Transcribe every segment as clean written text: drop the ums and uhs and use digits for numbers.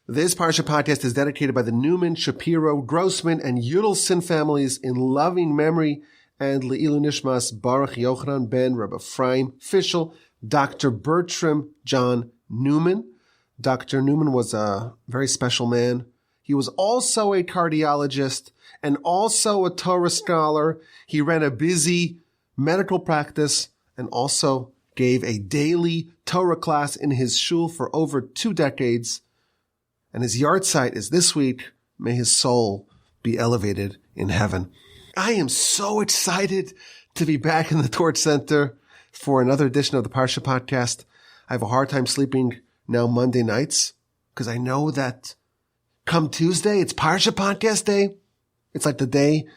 This Parsha Podcast is dedicated by the Newman, Shapiro, Grossman, and Yudelson families in loving memory and leilui nishmas Baruch, Yochanan ben Rabbi Ephraim, Fischel, Dr. Bertram John Newman. Dr. Newman was a very special man. He was also a cardiologist and also a Torah scholar. He ran a busy medical practice and also gave a daily Torah class in his shul for over 2 decades. And his yahrzeit is this week. May his soul be elevated in heaven. I am so excited to be back in the Torch Center for another edition of the Parsha Podcast. I have a hard time sleeping now Monday nights because I know that come Tuesday, it's Parsha Podcast Day. It's like the day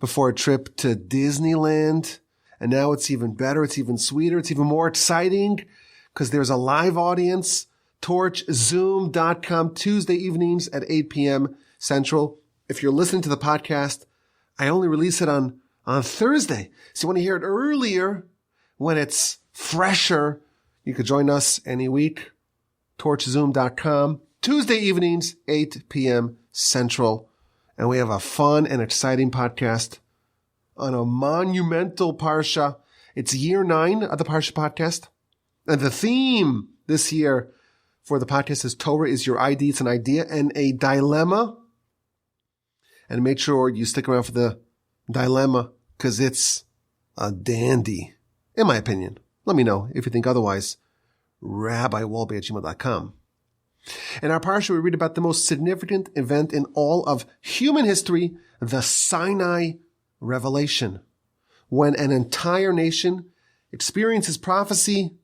before a trip to Disneyland. And now it's even better. It's even sweeter. It's even more exciting because there's a live audience. TorchZoom.com, Tuesday evenings at 8 p.m. Central. If you're listening to the podcast, I only release it on Thursday. So you want to hear it earlier when it's fresher, you could join us any week. TorchZoom.com, Tuesday evenings, 8 p.m. Central. And we have a fun and exciting podcast on a monumental Parsha. It's year 9 of the Parsha Podcast. And the theme this year for the podcast is Torah is your ID. It's an idea and a dilemma. And make sure you stick around for the dilemma because it's a dandy, in my opinion. Let me know if you think otherwise. RabbiWolbe@gmail.com. In our Parsha, we read about the most significant event in all of human history, the Sinai revelation, when an entire nation experiences prophecy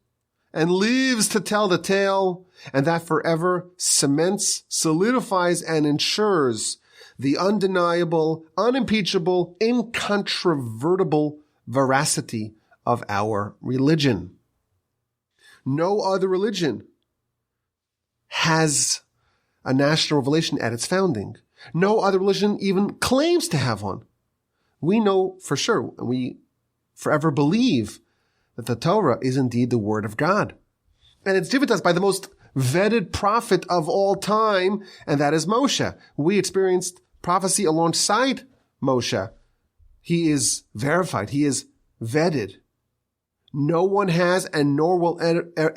and lives to tell the tale, and that forever cements, solidifies, and ensures the undeniable, unimpeachable, incontrovertible veracity of our religion. No other religion has a national revelation at its founding. No other religion even claims to have one. We know for sure, and we forever believe that the Torah is indeed the Word of God. And it's given to us by the most vetted prophet of all time, and that is Moshe. We experienced prophecy alongside Moshe. He is verified. He is vetted. No one has, and nor will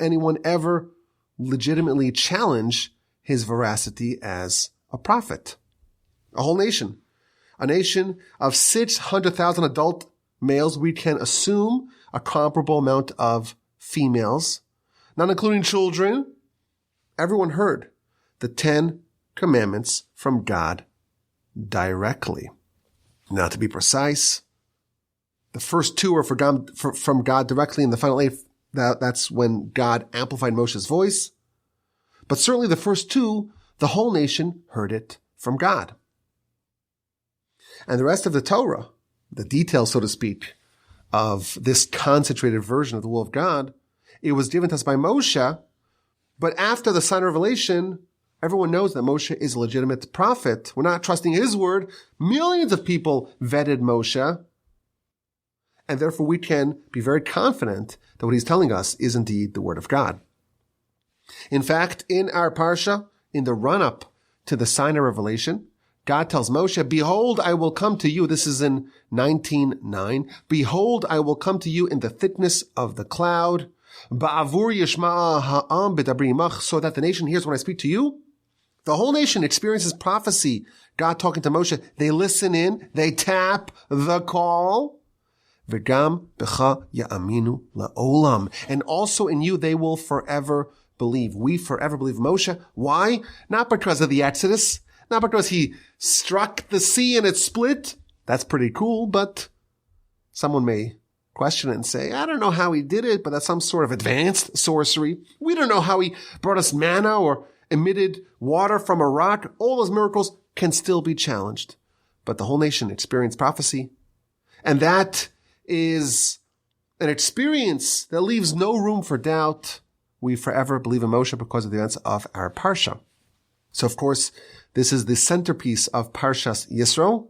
anyone ever legitimately challenge his veracity as a prophet. A whole nation. A nation of 600,000 adult males, we can assume a comparable amount of females, not including children. Everyone heard the 10 commandments from God directly. Now, to be precise, the first 2 are from God directly, and the final 8, that's when God amplified Moshe's voice. But certainly the first 2, the whole nation heard it from God. And the rest of the Torah, the details, so to speak, of this concentrated version of the will of God, it was given to us by Moshe. But after the Sinai revelation, everyone knows that Moshe is a legitimate prophet. We're not trusting his word. Millions of people vetted Moshe. And therefore we can be very confident that what he's telling us is indeed the word of God. In fact, in our Parsha, in the run-up to the Sinai revelation, God tells Moshe, behold, I will come to you. This is in 19:9. Behold, I will come to you in the thickness of the cloud. Ba'avur yishma'a ha'am b'dabri imach, so that the nation hears when I speak to you. The whole nation experiences prophecy. God talking to Moshe. They listen in. They tap the call. V'gam b'cha ya'aminu la'olam. And also in you they will forever believe. We forever believe Moshe. Why? Not because of the Exodus. Not because he struck the sea and it split. That's pretty cool, but someone may question it and say, I don't know how he did it, but that's some sort of advanced sorcery. We don't know how he brought us manna or emitted water from a rock. All those miracles can still be challenged. But the whole nation experienced prophecy. And that is an experience that leaves no room for doubt. We forever believe in Moshe because of the events of our Parsha. So, of course, this is the centerpiece of Parshas Yisro,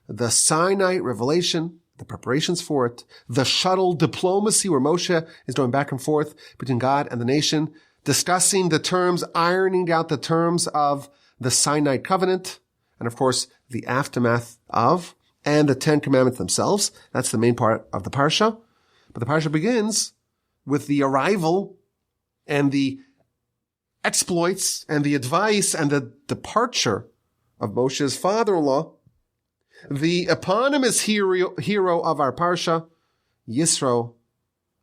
the Sinai revelation, the preparations for it, the shuttle diplomacy where Moshe is going back and forth between God and the nation, discussing the terms, ironing out the terms of the Sinai covenant, and of course, the aftermath of, and the Ten Commandments themselves. That's the main part of the Parsha. But the Parsha begins with the arrival and the exploits and the advice and the departure of Moshe's father-in-law, the eponymous hero of our Parsha, Yisro,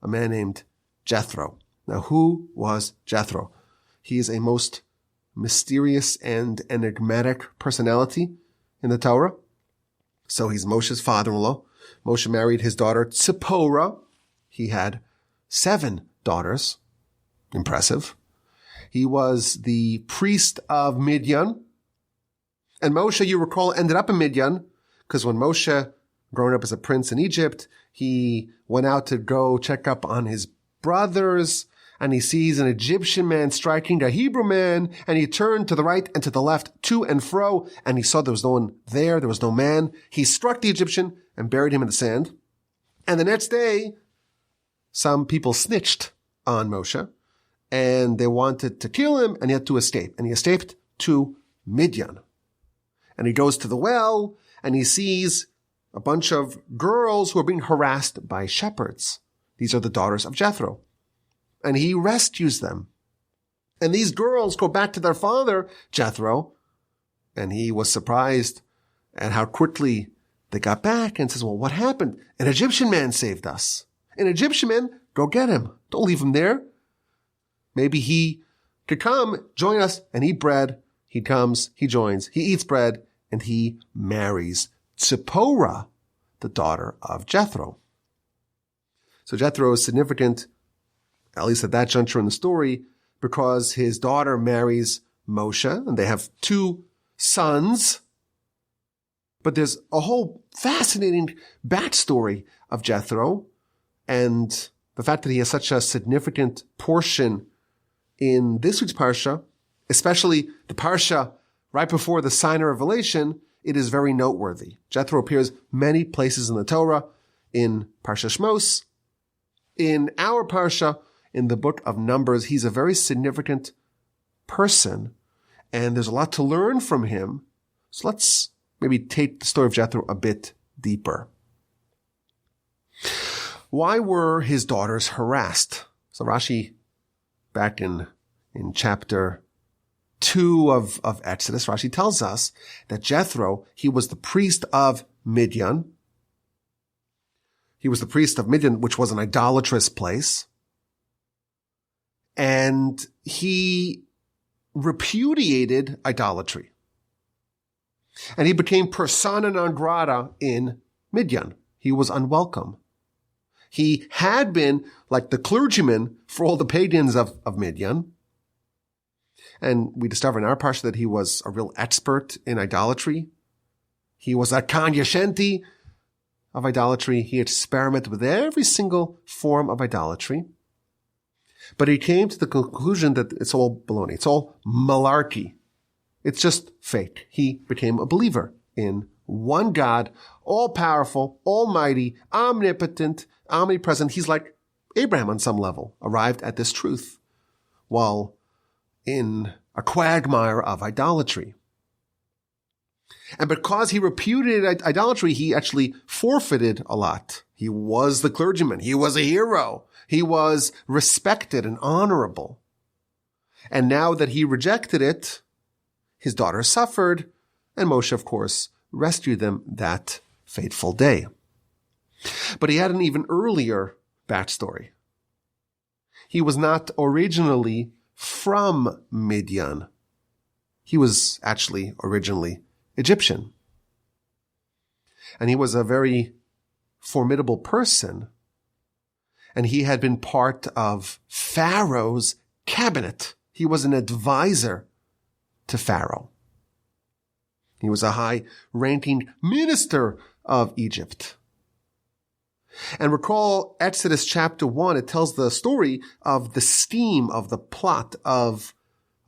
a man named Jethro. Now, who was Jethro? He is a most mysterious and enigmatic personality in the Torah. So he's Moshe's father-in-law. Moshe married his daughter Zipporah. He had 7 daughters. Impressive. He was the priest of Midian. And Moshe, you recall, ended up in Midian because when Moshe, growing up as a prince in Egypt, he went out to go check up on his brothers, and he sees an Egyptian man striking a Hebrew man, and he turned to the right and to the left, to and fro, and he saw there was no one there was no man. He struck the Egyptian and buried him in the sand. And the next day, some people snitched on Moshe, and they wanted to kill him, and he had to escape. And he escaped to Midian. And he goes to the well, and he sees a bunch of girls who are being harassed by shepherds. These are the daughters of Jethro. And he rescues them. And these girls go back to their father, Jethro, and he was surprised at how quickly they got back and says, well, what happened? An Egyptian man saved us. An Egyptian man, go get him. Don't leave him there. Maybe he could come, join us, and eat bread. He comes, he joins, he eats bread, and he marries Zipporah, the daughter of Jethro. So Jethro is significant, at least at that juncture in the story, because his daughter marries Moshe, and they have 2 sons. But there's a whole fascinating backstory of Jethro, and the fact that he has such a significant portion in this week's Parsha, especially the Parsha right before the Sinai revelation, it is very noteworthy. Jethro appears many places in the Torah, in Parsha Shmos, in our Parsha, in the book of Numbers. He's a very significant person, and there's a lot to learn from him. So let's maybe take the story of Jethro a bit deeper. Why were his daughters harassed? So Rashi, back in chapter 2 of Exodus, Rashi tells us that Jethro, he was the priest of Midian. He was the priest of Midian, which was an idolatrous place. And he repudiated idolatry. And he became persona non grata in Midian. He was unwelcome. He had been like the clergyman for all the pagans of Midian. And we discover in our parsha that he was a real expert in idolatry. He was a conscientiously of idolatry. He experimented with every single form of idolatry. But he came to the conclusion that it's all baloney. It's all malarkey. It's just fake. He became a believer in one God, all-powerful, almighty, omnipotent, omnipresent. He's like Abraham on some level, arrived at this truth while in a quagmire of idolatry. And because he repudiated idolatry, he actually forfeited a lot. He was the clergyman. He was a hero. He was respected and honorable. And now that he rejected it, his daughters suffered, and Moshe, of course, rescued them that fateful day. But he had an even earlier backstory. He was not originally from Midian. He was actually originally Egyptian. And he was a very formidable person. And he had been part of Pharaoh's cabinet. He was an advisor to Pharaoh. He was a high-ranking minister of Egypt. And recall Exodus chapter 1, it tells the story of the scheme, of the plot of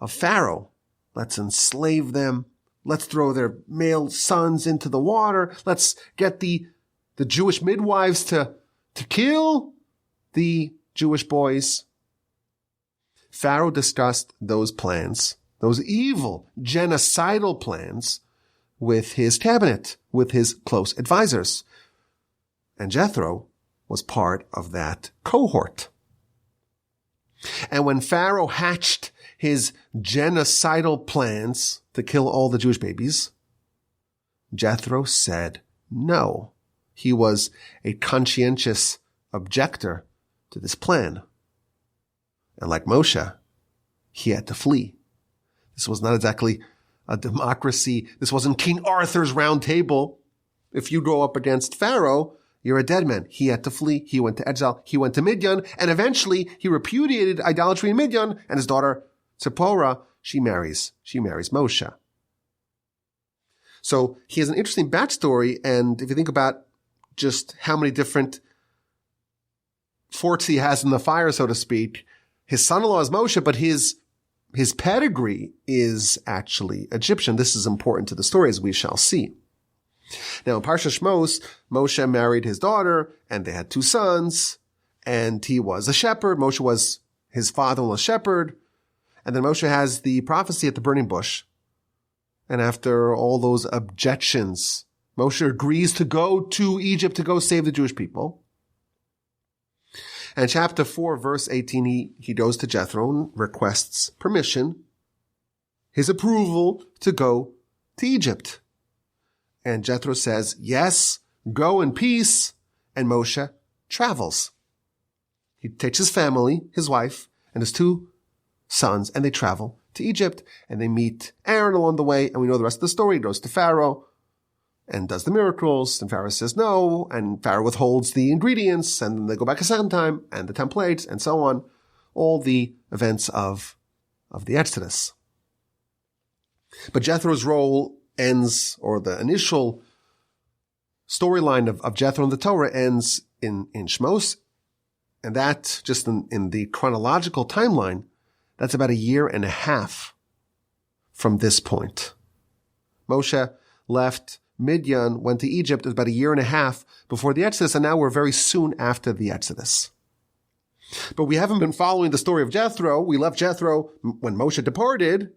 Pharaoh. Let's enslave them. Let's throw their male sons into the water. Let's get the Jewish midwives to kill the Jewish boys. Pharaoh discussed those plans, those evil genocidal plans, with his cabinet, with his close advisors. And Jethro was part of that cohort. And when Pharaoh hatched his genocidal plans to kill all the Jewish babies, Jethro said no. He was a conscientious objector to this plan. And like Moshe, he had to flee. This was not exactly a democracy. This wasn't King Arthur's round table. If you go up against Pharaoh, you're a dead man. He had to flee. He went to exile. He went to Midian. And eventually he repudiated idolatry in Midian. And his daughter, Zipporah, she marries Moshe. So he has an interesting backstory. And if you think about just how many different forks he has in the fire, so to speak, his son-in-law is Moshe, but his pedigree is actually Egyptian. This is important to the story, as we shall see. Now, in Parsha Shmos, Moshe married his daughter, and they had 2 sons, and he was a shepherd. Moshe was his father-in-law shepherd. And then Moshe has the prophecy at the burning bush. And after all those objections, Moshe agrees to go to Egypt to go save the Jewish people. And chapter 4, verse 18, he goes to Jethro and requests permission, his approval to go to Egypt. And Jethro says, yes, go in peace. And Moshe travels. He takes his family, his wife, and his 2 sons, and they travel to Egypt. And they meet Aaron along the way. And we know the rest of the story. He goes to Pharaoh and does the miracles. And Pharaoh says no. And Pharaoh withholds the ingredients. And then they go back a second time. And the 10 plagues, and so on. All the events of the Exodus. But Jethro's role ends, or the initial storyline of Jethro in the Torah ends in Shmos. And that, just in the chronological timeline, that's about 1.5 years from this point. Moshe left Midian, went to Egypt. It was about 1.5 years before the Exodus, and now we're very soon after the Exodus. But we haven't been following the story of Jethro. We left Jethro when Moshe departed.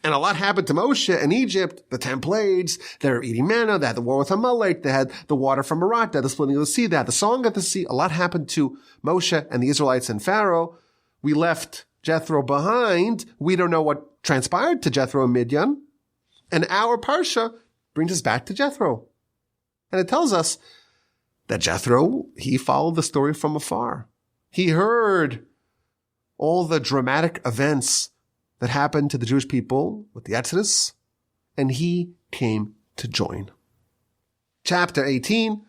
And a lot happened to Moshe in Egypt. The 10 plagues, they're eating manna, they had the war with Amalek, they had the water from Baruch, they had the splitting of the sea, they had the song of the sea. A lot happened to Moshe and the Israelites and Pharaoh. We left Jethro behind. We don't know what transpired to Jethro in Midian. And our Parsha brings us back to Jethro. And it tells us that Jethro, he followed the story from afar. He heard all the dramatic events that happened to the Jewish people with the Exodus, and he came to join. Chapter 18,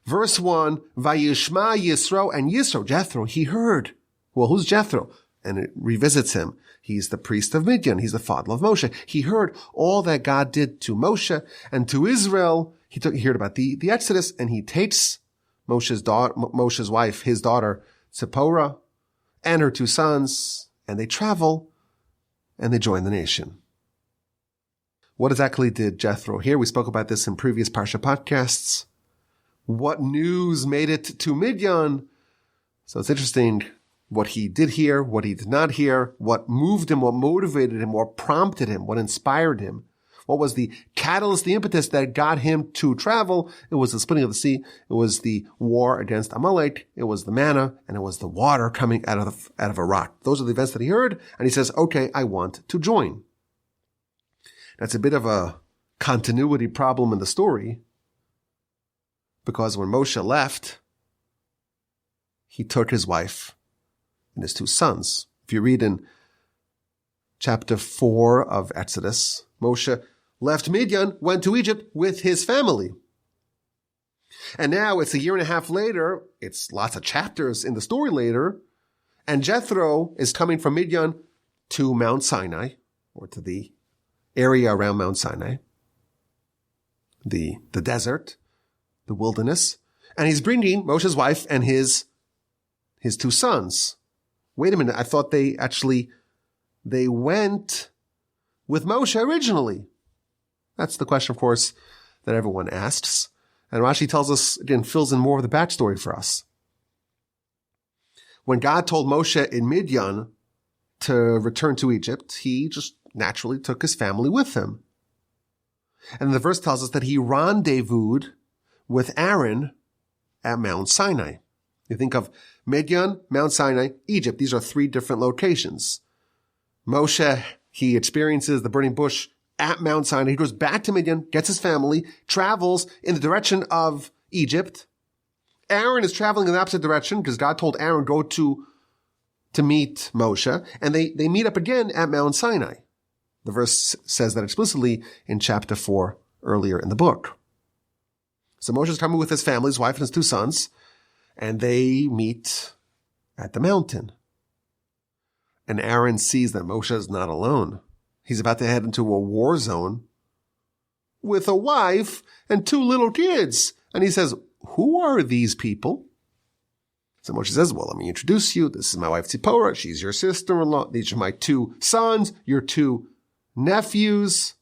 verse 1, Vayishma Yisro, and Yisro, Jethro, he heard. Well, who's Jethro? And it revisits him. He's the priest of Midian. He's the father of Moshe. He heard all that God did to Moshe and to Israel. He heard about the Exodus, and he takes Moshe's wife, his daughter, Zipporah, and her 2 sons, and they travel, and they join the nation. What exactly did Jethro hear? We spoke about this in previous Parsha podcasts. What news made it to Midian? So it's interesting what he did hear, what he did not hear, what moved him, what motivated him, what prompted him, what inspired him. What was the catalyst, the impetus that got him to travel? It was the splitting of the sea. It was the war against Amalek. It was the manna, and it was the water coming out of a rock. Those are the events that he heard, and he says, okay, I want to join. That's a bit of a continuity problem in the story, because when Moshe left, he took his wife and his 2 sons. If you read in chapter 4 of Exodus, Moshe left Midian, went to Egypt with his family. And now it's 1.5 years later. It's lots of chapters in the story later. And Jethro is coming from Midian to Mount Sinai, or to the area around Mount Sinai, the desert, the wilderness. And he's bringing Moshe's wife and his 2 sons. Wait a minute. I thought they went with Moshe originally. That's the question, of course, that everyone asks. And Rashi tells us, again, fills in more of the backstory for us. When God told Moshe in Midian, to return to Egypt, he just naturally took his family with him. And the verse tells us that he rendezvoused with Aaron at Mount Sinai. You think of Midian, Mount Sinai, Egypt. These are three different locations. Moshe, he experiences the burning bush at Mount Sinai. He goes back to Midian, gets his family, travels in the direction of Egypt. Aaron is traveling in the opposite direction because God told Aaron, go to meet Moshe. And they meet up again at Mount Sinai. The verse says that explicitly in chapter 4 earlier in the book. So Moshe's coming with his family, his wife and his two sons, and they meet at the mountain. And Aaron sees that Moshe is not alone. He's about to head into a war zone with a wife and two little kids. And he says, who are these people? So Moshe says, well, let me introduce you. This is my wife Tzipporah. She's your sister-in-law. These are my two sons, your two nephews.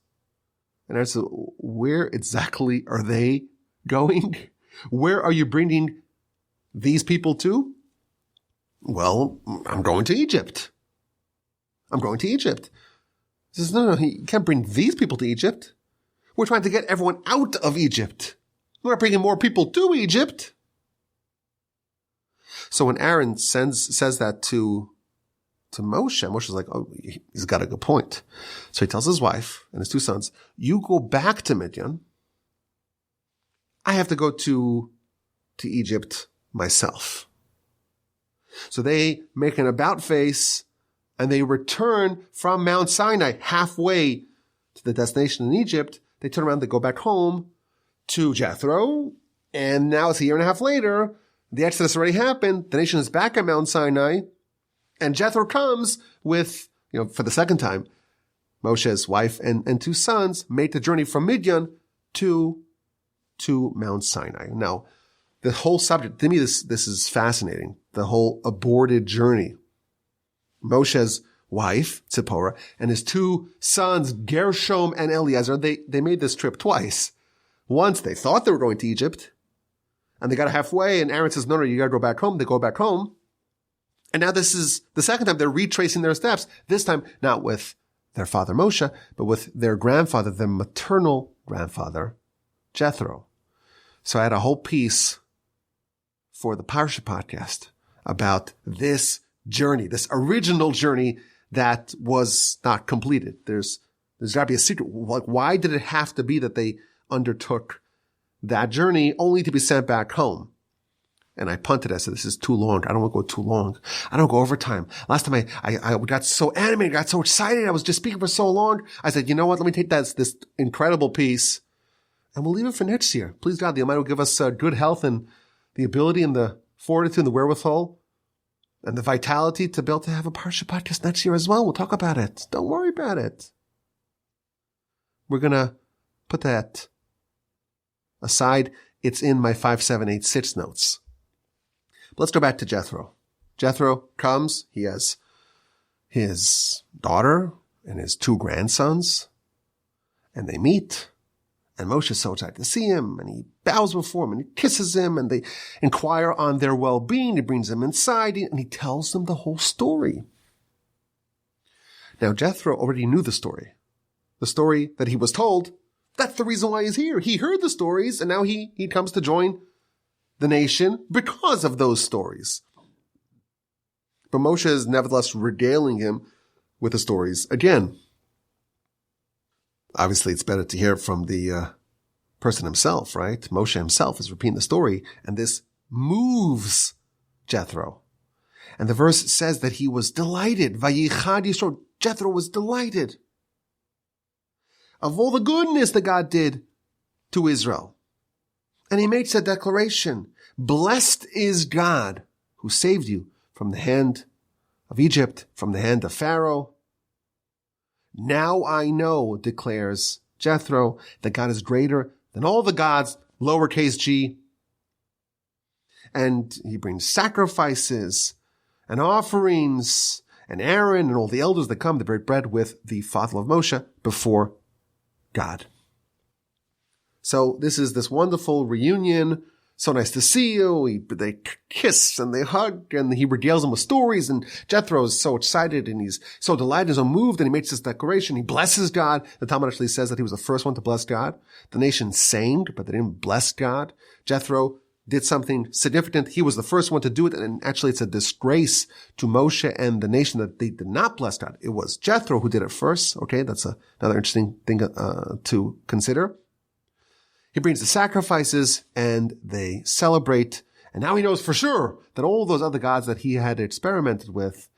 And I said, where exactly are they going? Where are you bringing these people to? Well, I'm going to Egypt. I'm going to Egypt. He says, no, you can't bring these people to Egypt. We're trying to get everyone out of Egypt. We're not bringing more people to Egypt. So when Aaron says that to Moshe, Moshe's like, oh, he's got a good point. So he tells his wife and his two sons, you go back to Midian. I have to go to Egypt myself. So they make an about face and they return from Mount Sinai halfway to the destination in Egypt. They turn around, they go back home to Jethro. And now it's a year and a half later. The Exodus already happened. The nation is back at Mount Sinai. And Jethro comes with, for the second time, Moshe's wife and two sons make the journey from Midian to Mount Sinai. Now, the whole subject, to me, this is fascinating. The whole aborted journey. Moshe's wife, Tzipporah, and his two sons, Gershom and Eliezer, they made this trip twice. Once they thought they were going to Egypt, and they got halfway, and Aaron says, no, you gotta go back home. They go back home. And now this is the second time they're retracing their steps. This time, not with their father Moshe, but with their grandfather, their maternal grandfather, Jethro. So I had a whole piece for the Parsha Podcast about this journey, this original journey that was not completed. There's got to be a secret. Like, why did it have to be that they undertook that journey only to be sent back home? And I punted. I said, this is too long. I don't want to go too long. I don't go overtime. Last time I got so animated, got so excited. I was just speaking for so long. I said, you know what? Let me take this incredible piece and we'll leave it for next year. Please God, the Almighty will give us good health and the ability and the fortitude and the wherewithal and the vitality to be able to have a Parsha Podcast next year as well. We'll talk about it. Don't worry about it. We're going to put that aside. It's in my 5786 notes. But let's go back to Jethro. Jethro comes. He has his daughter and his two grandsons, and they meet. And Moshe's so excited to see him, and he bows before him, and he kisses him, and they inquire on their well-being. He brings them inside, and he tells them the whole story. Now, Jethro already knew the story that he was told. That's the reason why he's here. He heard the stories, and now he comes to join the nation because of those stories. But Moshe is nevertheless regaling him with the stories again. Obviously, it's better to hear from the person himself, right? Moshe himself is repeating the story, and this moves Jethro. And the verse says that he was delighted. Vayichad Yisro. Jethro was delighted of all the goodness that God did to Israel. And he makes a declaration. Blessed is God who saved you from the hand of Egypt, from the hand of Pharaoh. Now I know, declares Jethro, that God is greater than all the gods, lowercase g. And he brings sacrifices and offerings, and Aaron and all the elders that come to break bread with the father of Moshe before God. So this is this wonderful reunion so nice to see you. They kiss and they hug, and he regales them with stories, and Jethro is so excited and he's so delighted and so moved, and he makes this declaration. He blesses God. The Talmud actually says that he was the first one to bless God. The nation sang, but they didn't bless God. Jethro did something significant. He was the first one to do it, and actually it's a disgrace to Moshe and the nation that they did not bless God. It was Jethro who did it first. Okay, that's another interesting thing to consider. He brings the sacrifices, and they celebrate. And now he knows for sure that all those other gods that he had experimented with,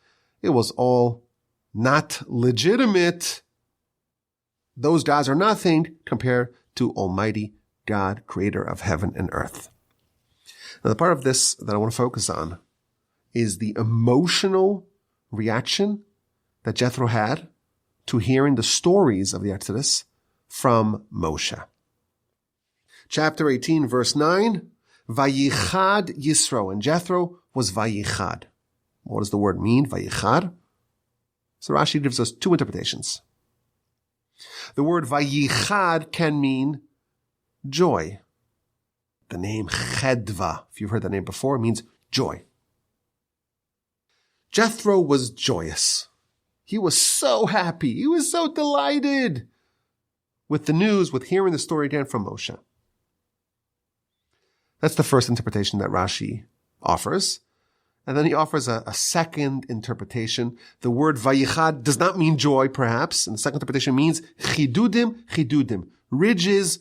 it was all not legitimate. Those gods are nothing compared to Almighty God, creator of heaven and earth. Now, the part of this that I want to focus on is the emotional reaction that Jethro had to hearing the stories of the Exodus from Moshe. Chapter 18, verse 9, Vayichad Yisro, and Jethro was Vayichad. What does the word mean, Vayichad? So Rashi gives us two interpretations. The word Vayichad can mean joy. The name Chedva, if you've heard that name before, means joy. Jethro was joyous. He was so happy. He was so delighted with the news, with hearing the story again from Moshe. That's the first interpretation that Rashi offers. And then he offers a second interpretation. The word Vayichad does not mean joy, perhaps. And the second interpretation means chidudim, ridges.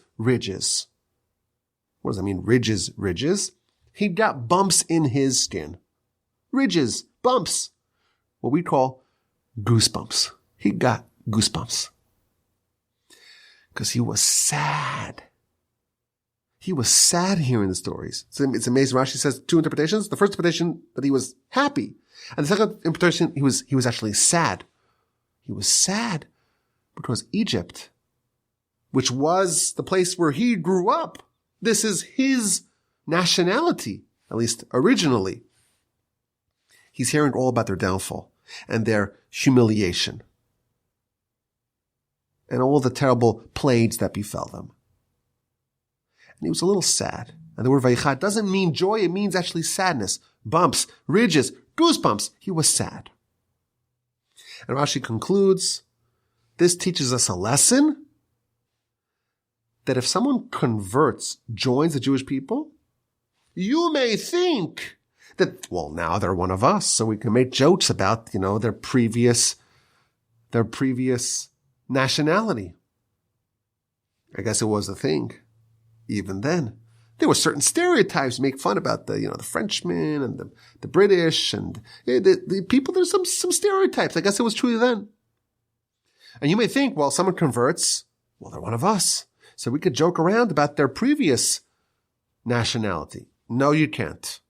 What does that mean? Ridges. He got bumps in his skin. Ridges, bumps. What we call goosebumps. He got goosebumps. Because he was sad. He was sad hearing the stories. It's amazing. Rashi says two interpretations. The first interpretation, that he was happy. And the second interpretation, he was actually sad. He was sad because Egypt, which was the place where he grew up, this is his nationality, at least originally. He's hearing all about their downfall and their humiliation and all the terrible plagues that befell them. And he was a little sad. And the word Vayichad doesn't mean joy, it means actually sadness. Bumps, ridges, goosebumps. He was sad. And Rashi concludes, this teaches us a lesson that if someone converts, joins the Jewish people, you may think that, well, now they're one of us, so we can make jokes about, their previous nationality. I guess it was a thing. Even then, there were certain stereotypes to make fun about the Frenchmen and the British and the people. There's some stereotypes. I guess it was true then. And you may think, well, someone converts, well, they're one of us. So we could joke around about their previous nationality. No, you can't.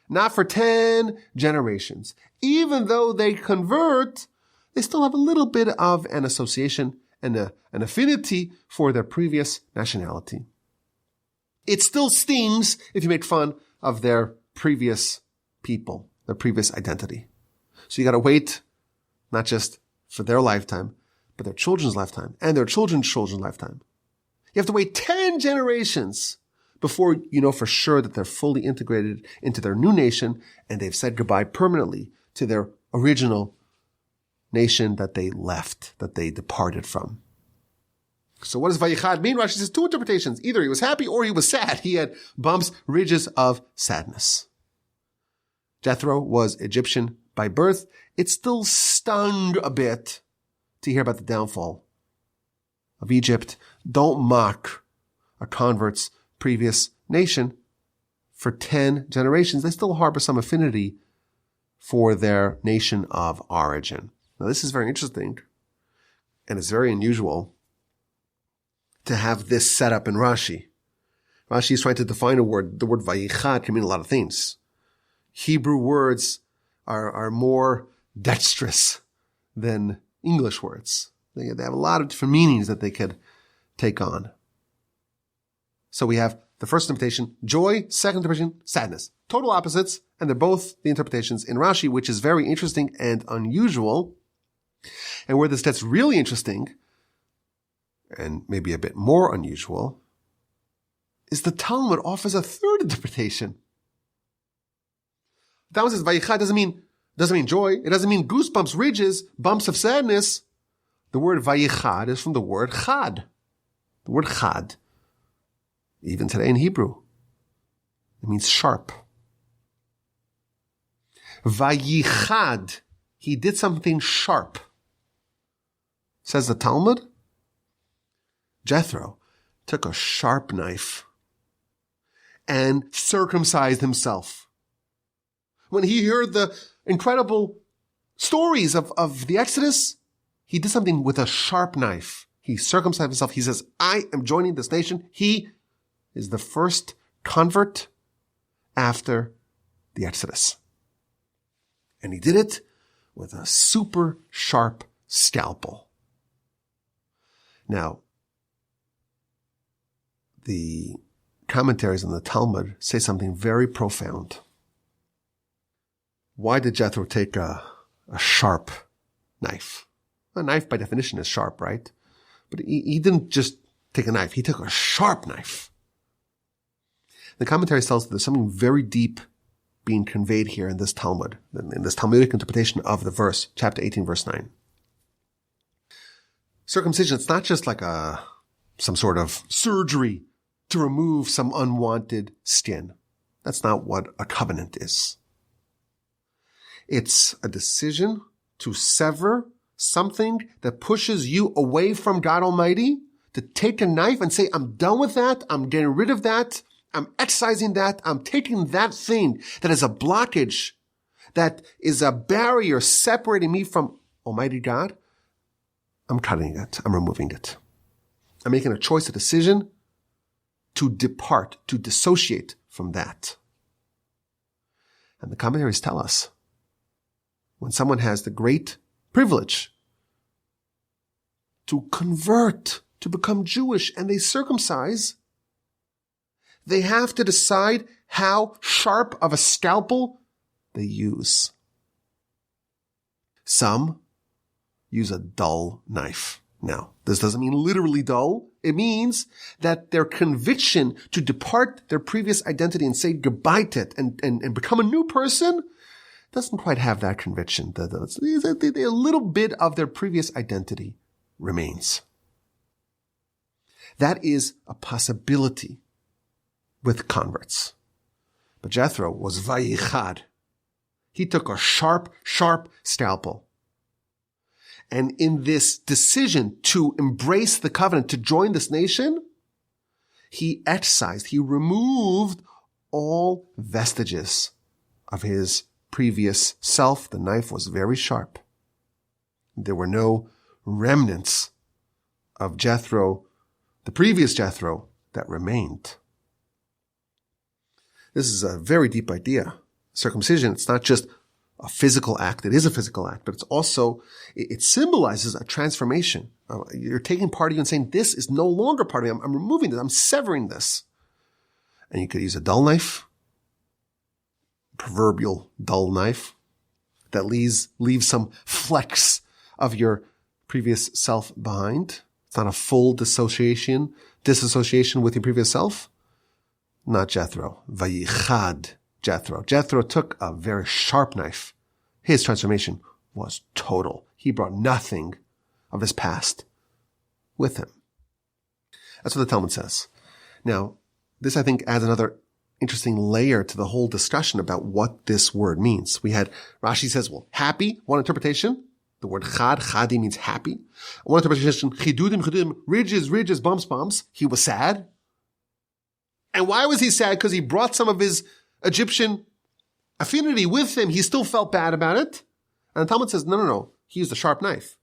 Not for 10 generations. Even though they convert, they still have a little bit of an association and an affinity for their previous nationality. It still stings if you make fun of their previous people, their previous identity. So you got to wait not just for their lifetime, but their children's lifetime and their children's children's lifetime. You have to wait 10 generations before you know for sure that they're fully integrated into their new nation and they've said goodbye permanently to their original nation that they left, that they departed from. So what does Vayichad mean? Rashi says two interpretations. Either he was happy or he was sad. He had bumps, ridges of sadness. Jethro was Egyptian by birth. It still stung a bit to hear about the downfall of Egypt. Don't mock a convert's previous nation. For 10 generations, they still harbor some affinity for their nation of origin. Now, this is very interesting, and it's very unusual to have this set up in Rashi. Rashi is trying to define a word. The word Vayichad can mean a lot of things. Hebrew words are more dexterous than English words. They have a lot of different meanings that they could take on. So we have the first interpretation, joy, second interpretation, sadness. Total opposites, and they're both the interpretations in Rashi, which is very interesting and unusual. And where this gets really interesting, and maybe a bit more unusual, is the Talmud offers a third interpretation. The Talmud says vayichad doesn't mean joy. It doesn't mean goosebumps, ridges, bumps of sadness. The word vayichad is from the word chad. The word chad. Even today in Hebrew, it means sharp. Vayichad. He did something sharp. Says the Talmud, Jethro took a sharp knife and circumcised himself. When he heard the incredible stories of the Exodus, he did something with a sharp knife. He circumcised himself. He says, I am joining this nation. He is the first convert after the Exodus. And he did it with a super sharp scalpel. Now, the commentaries on the Talmud say something very profound. Why did Jethro take a sharp knife? A knife by definition is sharp, right? But he didn't just take a knife. He took a sharp knife. The commentary tells that there's something very deep being conveyed here in this Talmud, in this Talmudic interpretation of the verse, chapter 18, verse 9. Circumcision, it's not just like some sort of surgery to remove some unwanted skin. That's not what a covenant is. It's a decision to sever something that pushes you away from God Almighty, to take a knife and say, I'm done with that, I'm getting rid of that, I'm excising that, I'm taking that thing that is a blockage, that is a barrier separating me from Almighty God, I'm cutting it, I'm removing it. I'm making a choice, a decision to depart, to dissociate from that. And the commentaries tell us, when someone has the great privilege to convert, to become Jewish, and they circumcise, they have to decide how sharp of a scalpel they use. Some use a dull knife. Now, this doesn't mean literally dull. It means that their conviction to depart their previous identity and say goodbye to it and become a new person doesn't quite have that conviction. A little bit of their previous identity remains. That is a possibility with converts. But Jethro was vayichad. He took a sharp scalpel. And in this decision to embrace the covenant, to join this nation, he excised, he removed all vestiges of his previous self. The knife was very sharp. There were no remnants of Jethro, the previous Jethro, that remained. This is a very deep idea. Circumcision, it's not just a physical act. It is a physical act, but it's also, it symbolizes a transformation. You're taking part of you and saying, this is no longer part of me. I'm removing this. I'm severing this. And you could use a dull knife, proverbial dull knife, that leaves some flecks of your previous self behind. It's not a full disassociation with your previous self. Not Jethro. Vayichad Jethro. Jethro took a very sharp knife. His transformation was total. He brought nothing of his past with him. That's what the Talmud says. Now, this I think adds another interesting layer to the whole discussion about what this word means. We had, Rashi says, well, happy, one interpretation. The word chadi means happy. One interpretation, chidudim, ridges, bumps. He was sad. And why was he sad? Because he brought some of his Egyptian affinity with him. He still felt bad about it. And the Talmud says, no. He used a sharp knife.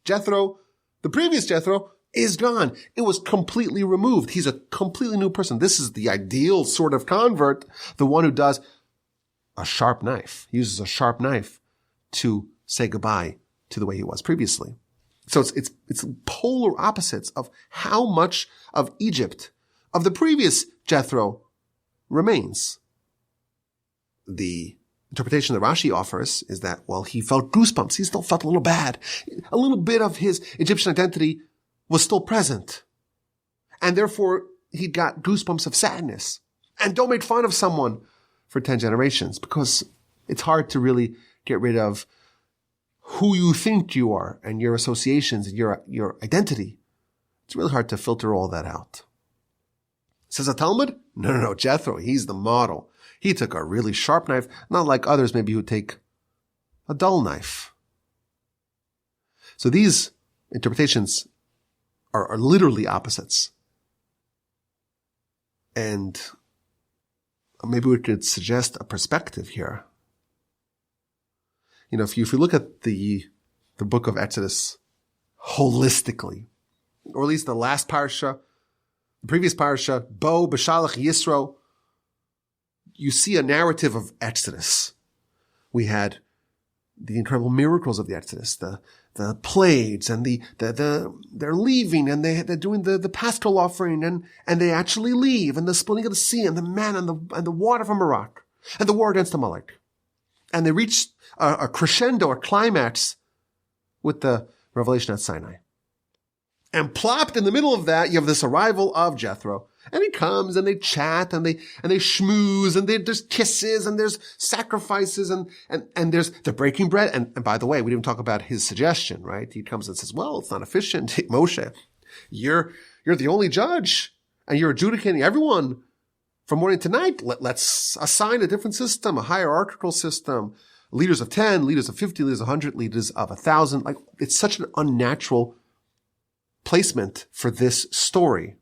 Jethro, the previous Jethro, is gone. It was completely removed. He's a completely new person. This is the ideal sort of convert, the one who does a sharp knife. He uses a sharp knife to say goodbye to the way he was previously. So it's polar opposites of how much of Egypt, of the previous Jethro, remains. The interpretation that Rashi offers is that, well, he felt goosebumps. He still felt a little bad. A little bit of his Egyptian identity was still present. And therefore, he got goosebumps of sadness. And don't make fun of someone for 10 generations, because it's hard to really get rid of who you think you are and your associations and your identity. It's really hard to filter all that out. Says a Talmud? No, Jethro, he's the model. He took a really sharp knife, not like others maybe who take a dull knife. So these interpretations are literally opposites. And maybe we could suggest a perspective here. You know, if you look at the book of Exodus holistically, or at least the last parsha, the previous parsha, Bo, B'Shalach, Yisro, you see a narrative of Exodus. We had the incredible miracles of the Exodus, the plagues, and they're leaving, and they're doing the paschal offering, and they actually leave, and the splitting of the sea, and the manna, and the water from a rock, and the war against Amalek. And they reach a crescendo, a climax, with the revelation at Sinai. And plopped in the middle of that, you have this arrival of Jethro. And he comes, and they chat, and they schmooze, and there's kisses, and there's sacrifices, and there's the breaking bread. And by the way, we didn't talk about his suggestion, right? He comes and says, well, it's not efficient. Moshe, you're the only judge, and you're adjudicating everyone from morning to night. Let's assign a different system, a hierarchical system. Leaders of 10, leaders of 50, leaders of 100, leaders of 1,000. Like, it's such an unnatural placement for this story.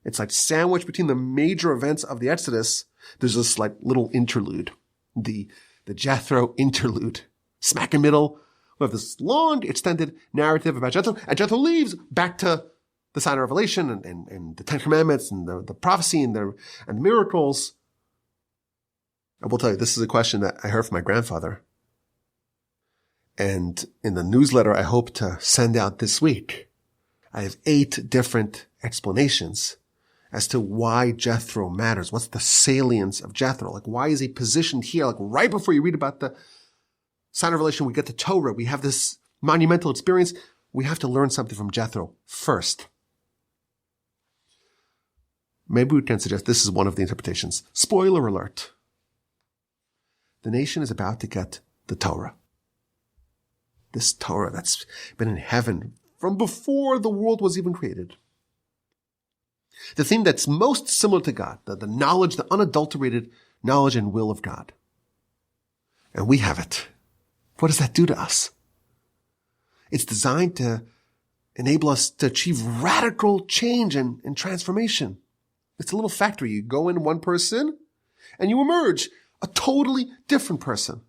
It's like sandwiched between the major events of the Exodus. There's this like little interlude, the Jethro interlude. Smack in the middle, we have this long extended narrative about Jethro, and Jethro leaves back to the Sinai revelation and the Ten Commandments and the prophecy and the miracles. I will tell you, this is a question that I heard from my grandfather. And in the newsletter I hope to send out this week, I have 8 different explanations as to why Jethro matters. What's the salience of Jethro? Like, why is he positioned here? Like, right before you read about the Sinai revelation, we get to Torah. We have this monumental experience. We have to learn something from Jethro first. Maybe we can suggest this is one of the interpretations. Spoiler alert. The nation is about to get the Torah. This Torah that's been in heaven from before the world was even created. The thing that's most similar to God, the knowledge, the unadulterated knowledge and will of God. And we have it. What does that do to us? It's designed to enable us to achieve radical change and transformation. It's a little factory. You go in one person and you emerge a totally different person.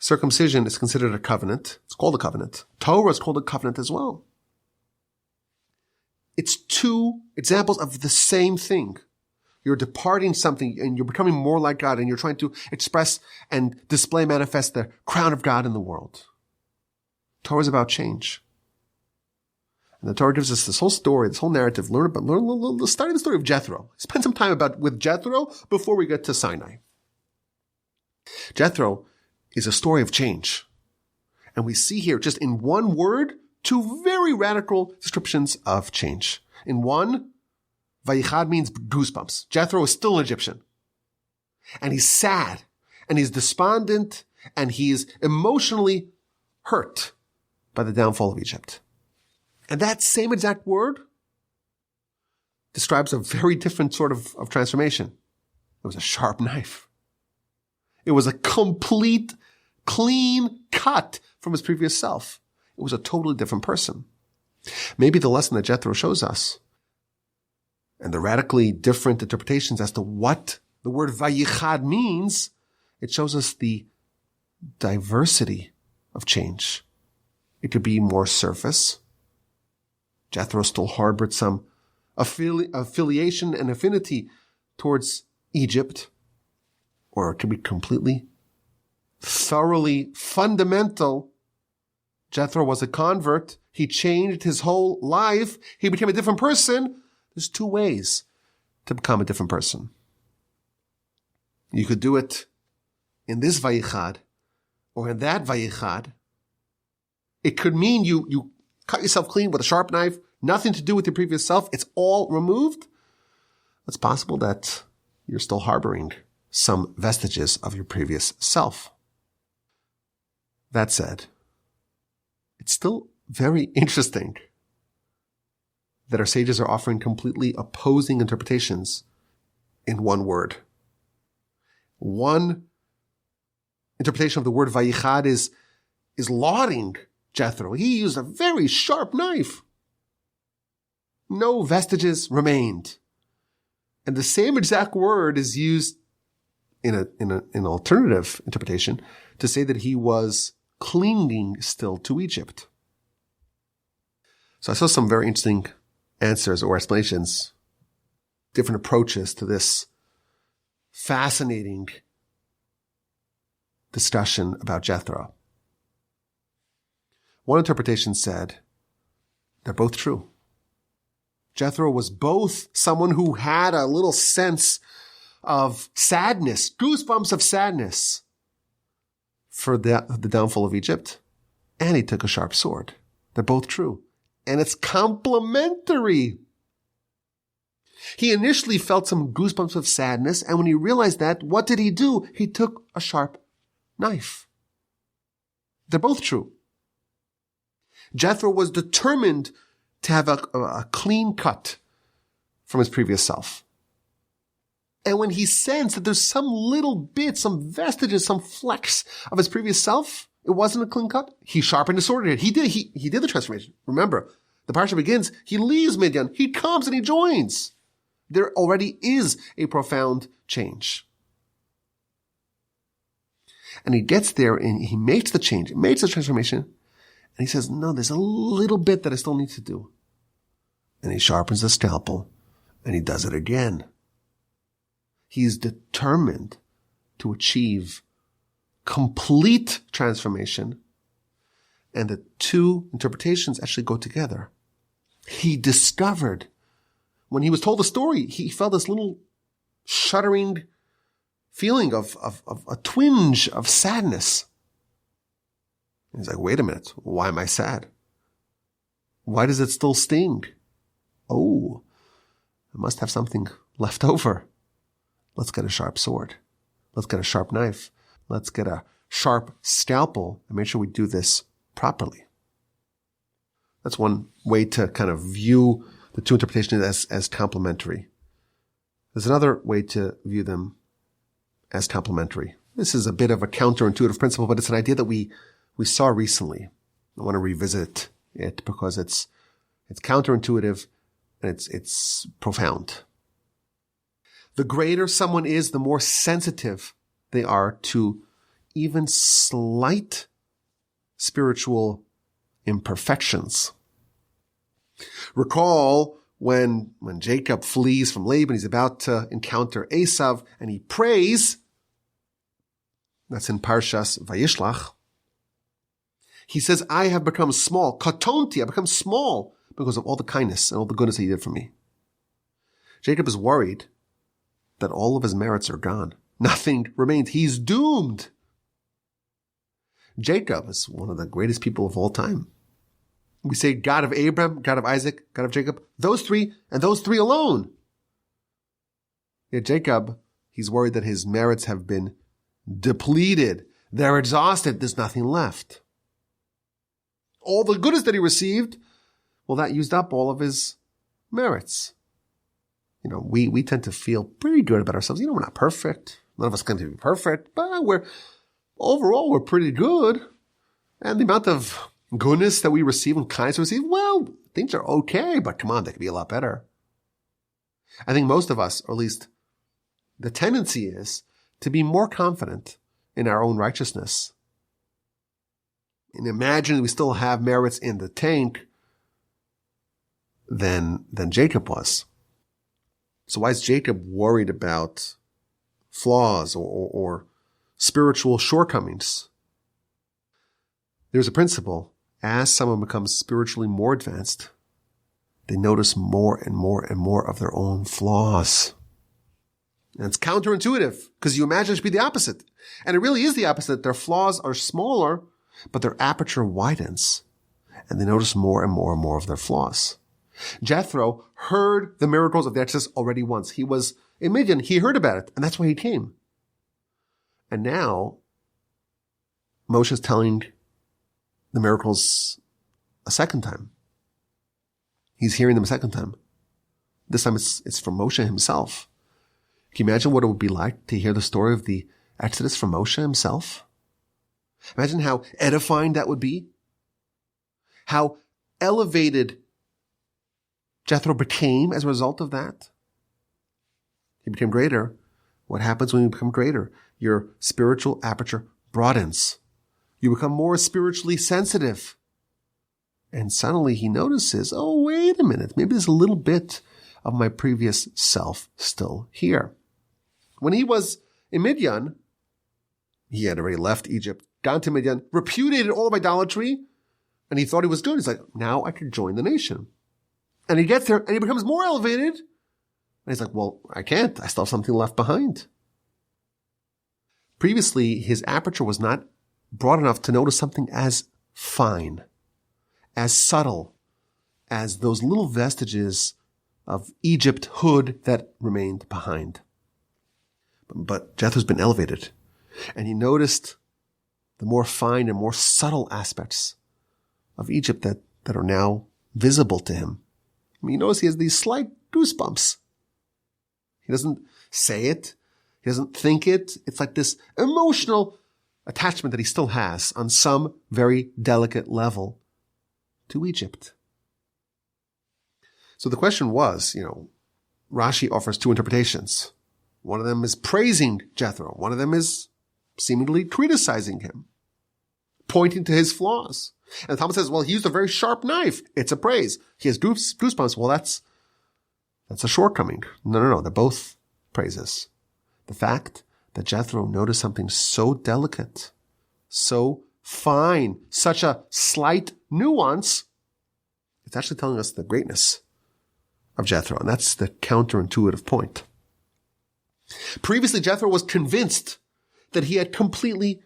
Circumcision is considered a covenant. It's called a covenant. Torah is called a covenant as well. It's 2 examples of the same thing. You're departing something and you're becoming more like God, and you're trying to express and display, manifest the crown of God in the world. Torah is about change. And the Torah gives us this whole story, this whole narrative. Study the story of Jethro. Spend some time with Jethro before we get to Sinai. Jethro is a story of change. And we see here, just in one word, 2 very radical descriptions of change. In one, Vayichad means goosebumps. Jethro is still an Egyptian. And he's sad, and he's despondent, and he's emotionally hurt by the downfall of Egypt. And that same exact word describes a very different sort of transformation. It was a sharp knife. It was a complete, clean cut from his previous self. It was a totally different person. Maybe the lesson that Jethro shows us, and the radically different interpretations as to what the word Vayichad means, it shows us the diversity of change. It could be more surface. Jethro still harbored some affiliation and affinity towards Egypt, or it could be completely, thoroughly fundamental. Jethro was a convert. He changed his whole life. He became a different person. There's 2 ways to become a different person. You could do it in this Vayichad or in that Vayichad. It could mean you cut yourself clean with a sharp knife. nothing to do with your previous self, it's all removed, it's possible that you're still harboring some vestiges of your previous self. That said, it's still very interesting that our sages are offering completely opposing interpretations in one word. One interpretation of the word vayichad is lauding Jethro. He used a very sharp knife. No vestiges remained. And the same exact word is used in an alternative interpretation to say that he was clinging still to Egypt. So I saw some very interesting answers or explanations, different approaches to this fascinating discussion about Jethro. One interpretation said they're both true. Jethro was both someone who had a little sense of sadness, goosebumps of sadness for the downfall of Egypt, and he took a sharp sword. They're both true. And it's complementary. He initially felt some goosebumps of sadness, and when he realized that, what did he do? He took a sharp knife. They're both true. Jethro was determined to have a clean cut from his previous self. And when he sensed that there's some little bit, some vestiges, some flecks of his previous self, it wasn't a clean cut, he sharpened his sword. He did the transformation. Remember, the Parsha begins, he leaves Midian, he comes and he joins. There already is a profound change. And he gets there and he makes the change, makes the transformation, and he says, no, there's a little bit that I still need to do. And he sharpens the scalpel and he does it again. He's determined to achieve complete transformation, and the two interpretations actually go together. He discovered, when he was told the story, he felt this little shuddering feeling of a twinge of sadness. And he's like, wait a minute, why am I sad? Why does it still sting? Oh, I must have something left over. Let's get a sharp sword. Let's get a sharp knife. Let's get a sharp scalpel and make sure we do this properly. That's one way to kind of view the two interpretations as complementary. There's another way to view them as complementary. This is a bit of a counterintuitive principle, but it's an idea that we saw recently. I want to revisit it because it's counterintuitive and it's profound. The greater someone is, the more sensitive they are to even slight spiritual imperfections. Recall when Jacob flees from Laban, he's about to encounter Esav, and he prays. That's in Parshas Vayishlach. He says, I have become small. Katonti, I become small because of all the kindness and all the goodness that he did for me. Jacob is worried that all of his merits are gone. Nothing remains. He's doomed. Jacob is one of the greatest people of all time. We say God of Abraham, God of Isaac, God of Jacob. Those three and those three alone. Yet Jacob, he's worried that his merits have been depleted. They're exhausted. There's nothing left. All the goodness that he received, well, that used up all of his merits. You know, we tend to feel pretty good about ourselves. You know, we're not perfect. None of us claim to be perfect, but overall we're pretty good. And the amount of goodness that we receive and kindness we receive, well, things are okay, but come on, they could be a lot better. I think most of us, or at least the tendency is, to be more confident in our own righteousness. And imagine we still have merits in the tank than Jacob was. So why is Jacob worried about flaws or spiritual shortcomings? There's a principle. As someone becomes spiritually more advanced, they notice more and more and more of their own flaws. And it's counterintuitive because you imagine it should be the opposite. And it really is the opposite. Their flaws are smaller, but their aperture widens. And they notice more and more and more of their flaws. Jethro heard the miracles of the Exodus already once. He was in Midian. He heard about it, and that's why he came. And now, Moshe is telling the miracles a second time. He's hearing them a second time. This time it's from Moshe himself. Can you imagine what it would be like to hear the story of the Exodus from Moshe himself? Imagine how edifying that would be. How elevated Jethro became as a result of that. He became greater. What happens when you become greater? Your spiritual aperture broadens. You become more spiritually sensitive. And suddenly he notices, oh, wait a minute. Maybe there's a little bit of my previous self still here. When he was in Midian, he had already left Egypt, gone to Midian, repudiated all of idolatry, and he thought he was good. He's like, now I could join the nation. And he gets there and he becomes more elevated. And he's like, well, I can't. I still have something left behind. Previously, his aperture was not broad enough to notice something as fine, as subtle, as those little vestiges of Egypthood that remained behind. But Jethro's been elevated, and he noticed the more fine and more subtle aspects of Egypt that are now visible to him. I mean, you notice he has these slight goosebumps. He doesn't say it. He doesn't think it. It's like this emotional attachment that he still has on some very delicate level to Egypt. So the question was, Rashi offers two interpretations. One of them is praising Jethro. One of them is seemingly criticizing him, pointing to his flaws. And Talmud says, well, he used a very sharp knife. It's a praise. He has goosebumps. Well, that's a shortcoming. No. They're both praises. The fact that Jethro noticed something so delicate, so fine, such a slight nuance, it's actually telling us the greatness of Jethro. And that's the counterintuitive point. Previously, Jethro was convinced that he had completely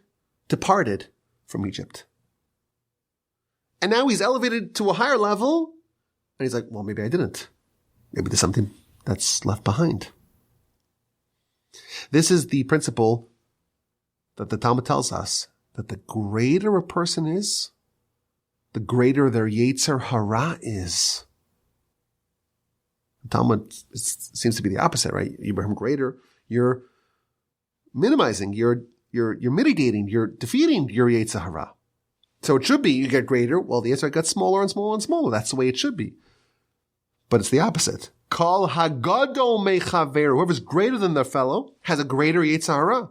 departed from Egypt. And now he's elevated to a higher level, and he's like, well, maybe I didn't. Maybe there's something that's left behind. This is the principle that the Talmud tells us, that the greater a person is, the greater their Yetzer Hara is. The Talmud seems to be the opposite, right? You become greater, you're minimizing, you're mitigating, you're defeating your Yetzer Hara. So it should be you get greater. Well, the Yetzer Hara gets smaller and smaller and smaller. That's the way it should be. But it's the opposite. Kol hagadol mechaveru. Whoever's greater than their fellow has a greater Yetzer Hara.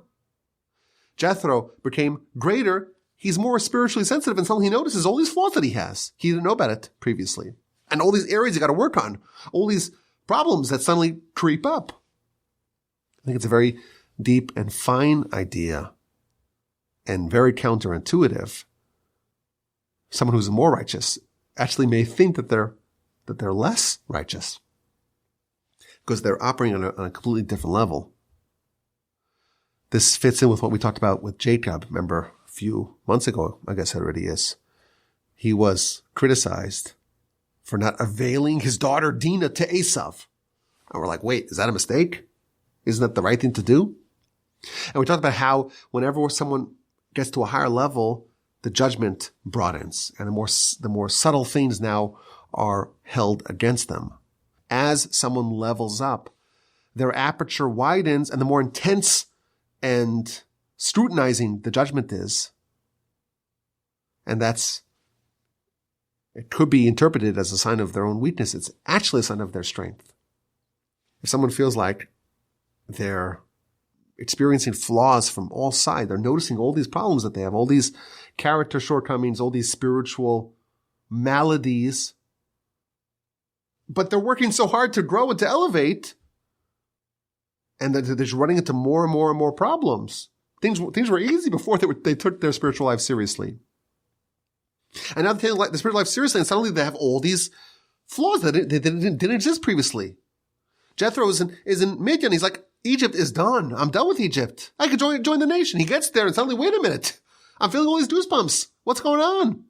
Jethro became greater. He's more spiritually sensitive, and suddenly he notices all these flaws that he has. He didn't know about it previously. And all these areas you got to work on. All these problems that suddenly creep up. I think it's a very deep and fine idea and very counterintuitive. Someone who's more righteous actually may think that they're less righteous because they're operating on a completely different level. This fits in with what we talked about with Jacob. Remember, a few months ago, I guess it already is. He was criticized for not availing his daughter Dinah to Esav. And we're like, wait, is that a mistake? Isn't that the right thing to do? And we talked about how whenever someone gets to a higher level, the judgment broadens, and the more subtle things now are held against them. As someone levels up, their aperture widens, and the more intense and scrutinizing the judgment is. And it could be interpreted as a sign of their own weakness. It's actually a sign of their strength. If someone feels like they're experiencing flaws from all sides, they're noticing all these problems that they have, all these character shortcomings, all these spiritual maladies, but they're working so hard to grow and to elevate, and they're just running into more and more and more problems. Things were easy before they took their spiritual life seriously. And now they take the spiritual life seriously, and suddenly they have all these flaws that didn't exist previously. Jethro is in Midian. He's like, Egypt is done. I'm done with Egypt. I could join the nation. He gets there and suddenly, wait a minute. I'm feeling all these goosebumps. What's going on?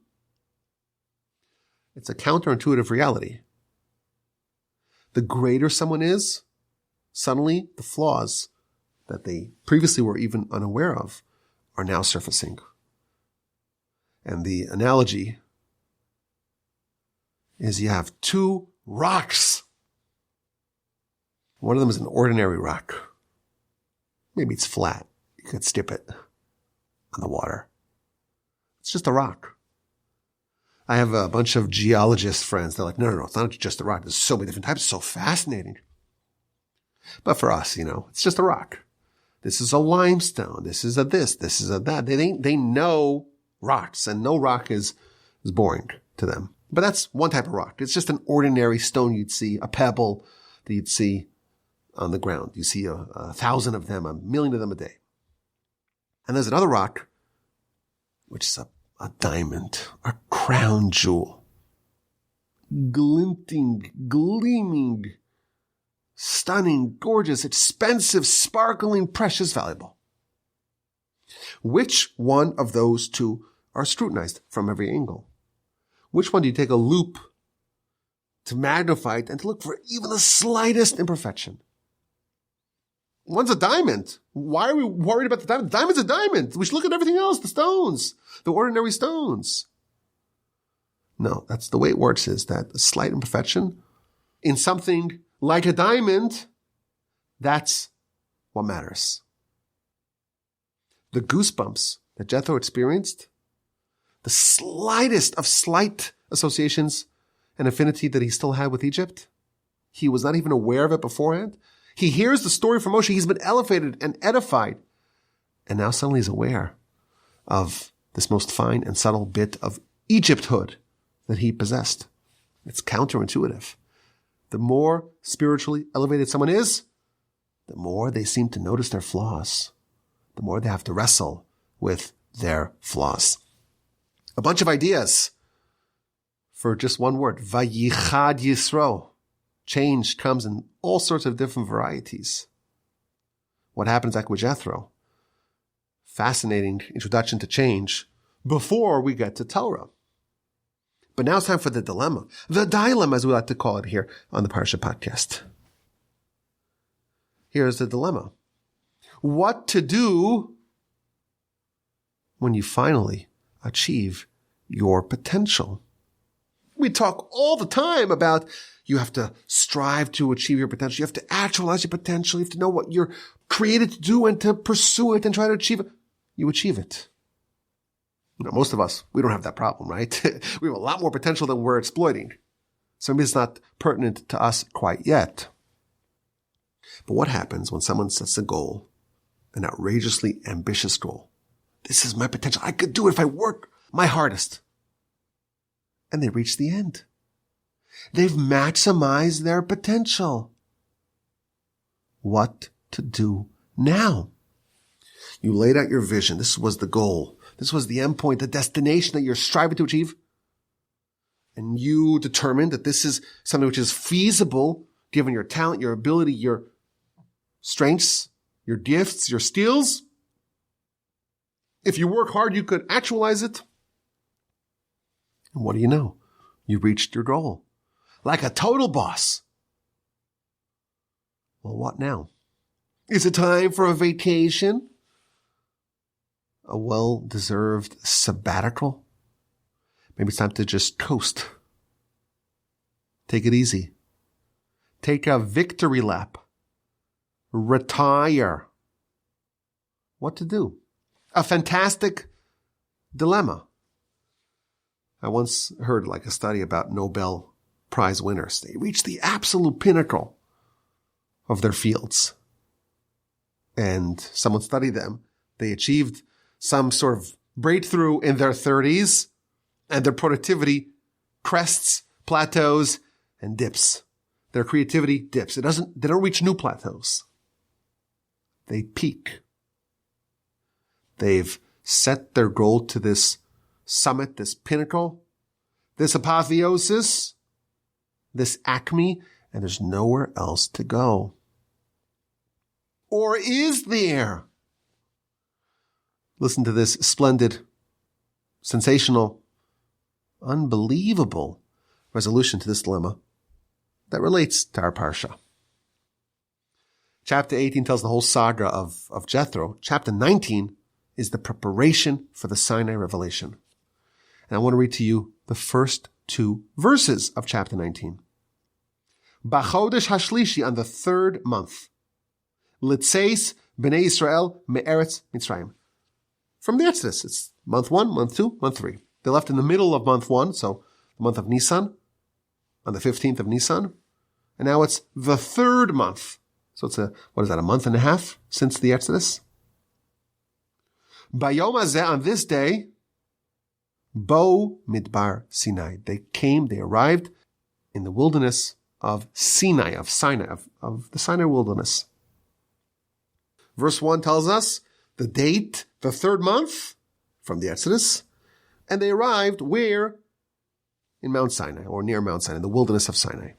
It's a counterintuitive reality. the greater someone is, suddenly the flaws that they previously were even unaware of are now surfacing. And the analogy is you have two rocks. One of them is an ordinary rock. Maybe it's flat. You could stip it on the water. It's just a rock. I have a bunch of geologist friends. They're like, no, it's not just a rock. There's so many different types. It's so fascinating. But for us, it's just a rock. This is a limestone. This is a this. This is a that. They know rocks, and no rock is boring to them. But that's one type of rock. It's just an ordinary stone you'd see, a pebble that you'd see on the ground. You see a 1,000 of them, 1,000,000 of them a day. And there's another rock, which is a diamond, a crown jewel. Glinting, gleaming, stunning, gorgeous, expensive, sparkling, precious, valuable. Which one of those two are scrutinized from every angle? Which one do you take a loop to magnify it and to look for even the slightest imperfection? One's a diamond. Why are we worried about the diamond? The diamond's a diamond. We should look at everything else, the stones, the ordinary stones. No, that's the way it works, is that a slight imperfection in something like a diamond, that's what matters. The goosebumps that Jethro experienced, the slightest of slight associations and affinity that he still had with Egypt, he was not even aware of it beforehand. He hears the story from Moshe. He's been elevated and edified. And now suddenly he's aware of this most fine and subtle bit of Egypthood that he possessed. It's counterintuitive. The more spiritually elevated someone is, the more they seem to notice their flaws. The more they have to wrestle with their flaws. A bunch of ideas for just one word. Vayichad Yisro. Change comes in all sorts of different varieties. What happens like with Jethro? Fascinating introduction to change before we get to Torah. But now it's time for the dilemma. The dilemma, as we like to call it here on the Parsha Podcast. Here's the dilemma. What to do when you finally achieve your potential? We talk all the time about you have to strive to achieve your potential. You have to actualize your potential. You have to know what you're created to do and to pursue it and try to achieve it. You achieve it. Most of us, we don't have that problem, right? We have a lot more potential than we're exploiting. So maybe it's not pertinent to us quite yet. But what happens when someone sets a goal, an outrageously ambitious goal? This is my potential. I could do it if I work my hardest. And they reach the end. They've maximized their potential. What to do now? You laid out your vision. This was the goal. This was the endpoint, the destination that you're striving to achieve. And you determined that this is something which is feasible given your talent, your ability, your strengths, your gifts, your skills. If you work hard, you could actualize it. And what do you know? You reached your goal. Like a total boss. Well, what now? Is it time for a vacation? A well-deserved sabbatical? Maybe it's time to just coast. Take it easy. Take a victory lap. Retire. What to do? A fantastic dilemma. I once heard a study about Nobel Prize winners. They reached the absolute pinnacle of their fields. And someone studied them. They achieved some sort of breakthrough in their 30s, and their productivity crests, plateaus, and dips. Their creativity dips. They don't reach new plateaus. They peak. They've set their goal to this summit, this pinnacle, this apotheosis, this acme, and there's nowhere else to go. Or is there? Listen to this splendid, sensational, unbelievable resolution to this dilemma. that relates to our Parsha. Chapter 18 tells the whole saga of Jethro. Chapter 19 is the preparation for the Sinai revelation. And I want to read to you the first 2 verses of chapter 19. B'chodesh hashlishi, on the 3rd month, litzeis b'nei Yisrael me'eretz Mitzrayim. From the Exodus, it's month 1, month 2, month 3. They left in the middle of month 1, so the month of Nisan, on the 15th of Nisan. And now it's the 3rd month. So it's a month and a half since the Exodus. Bayom hazeh, on this day, Bo Midbar Sinai. They arrived in the wilderness of Sinai, of the Sinai wilderness. Verse 1 tells us the date, the 3rd month from the Exodus, and they arrived where? In Mount Sinai, or near Mount Sinai, the wilderness of Sinai.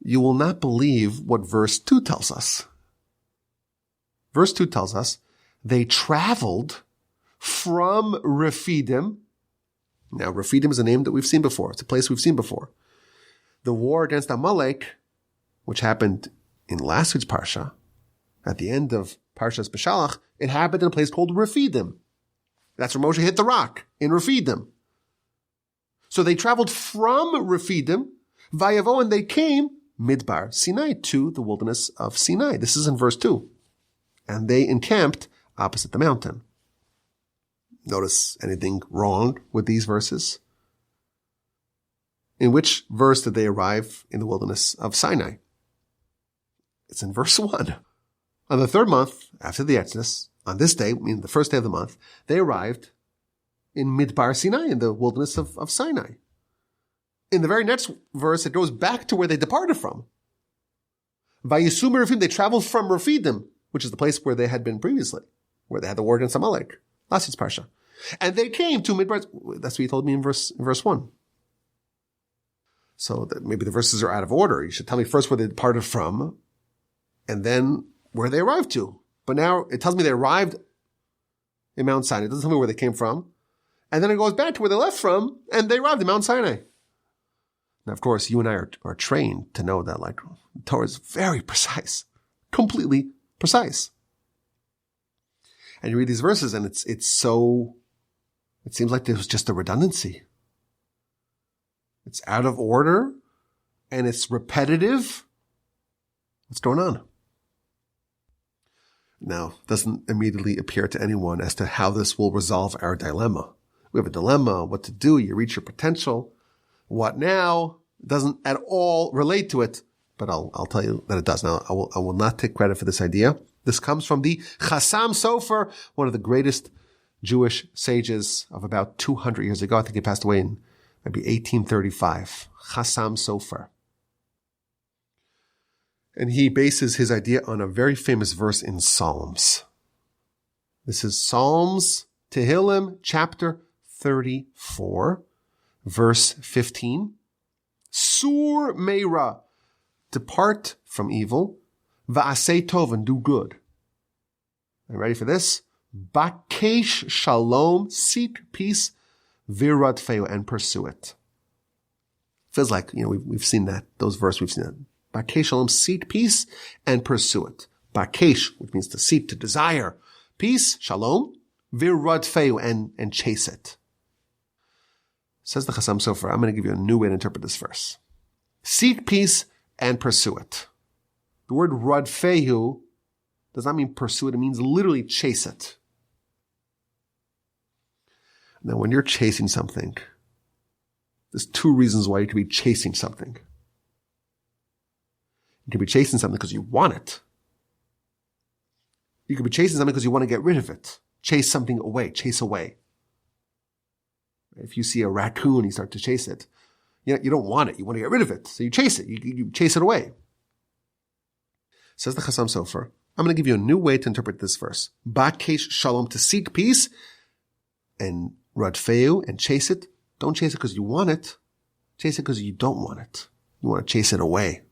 You will not believe what verse 2 tells us. Verse 2 tells us they traveled from Rephidim. Now, Rephidim is a name that we've seen before. It's a place we've seen before. The war against Amalek, which happened in last week's Parsha, at the end of Parshas Beshalach, it happened in a place called Rephidim. That's where Moshe hit the rock, in Rephidim. So they traveled from Rephidim, Vayavo, and they came Midbar Sinai, to the wilderness of Sinai. This is in verse 2. And they encamped opposite the mountain. Notice anything wrong with these verses? In which verse did they arrive in the wilderness of Sinai? It's in verse 1. On the 3rd month after the Exodus, on this day, meaning the first day of the month, they arrived in Midbar Sinai, in the wilderness of Sinai. In the very next verse, it goes back to where they departed from. Vayisum Rephidim, they traveled from Rephidim, which is the place where they had been previously, where they had the war against Amalek. Last week's Parsha. And they came to Midbar. That's what he told me in verse 1. So that maybe the verses are out of order. You should tell me first where they departed from, and then where they arrived to. But now it tells me they arrived in Mount Sinai. It doesn't tell me where they came from. And then it goes back to where they left from, and they arrived in Mount Sinai. Now, of course, you and I are trained to know that, like, the Torah is very precise, completely precise. And you read these verses, and it seems like there was just a redundancy. It's out of order, and it's repetitive. What's going on? Now, it doesn't immediately appear to anyone as to how this will resolve our dilemma. We have a dilemma, what to do, you reach your potential. What now? It doesn't at all relate to it, but I'll tell you that it does. Now, I will not take credit for this idea. This comes from the Chassam Sofer, one of the greatest Jewish sages of about 200 years ago. I think he passed away in maybe 1835. Chassam Sofer. And he bases his idea on a very famous verse in Psalms. This is Psalms, Tehillim, chapter 34, verse 15. Sur meira, depart from evil, va'asei tov, and do good. Are you ready for this? Bakesh shalom, seek peace, viradfeu, and pursue it. Feels like, we've seen that, those verses, we've seen that. Bakesh shalom, seek peace, and pursue it. Bakesh, which means to seek, to desire. Peace, shalom, viradfeu, and chase it. Says the Chassam Sofer, I'm going to give you a new way to interpret this verse. Seek peace and pursue it. The word radfehu does not mean pursue it. It means literally chase it. Now, when you're chasing something, there's 2 reasons why you could be chasing something. You could be chasing something because you want it. You could be chasing something because you want to get rid of it. Chase something away. Chase away. If you see a raccoon, you start to chase it. You don't want it. You want to get rid of it. So you chase it. You chase it away. Says the Chassam Sofer, I'm going to give you a new way to interpret this verse. Bakesh shalom, to seek peace, and radfeu, and chase it. Don't chase it because you want it. Chase it because you don't want it. You want to chase it away.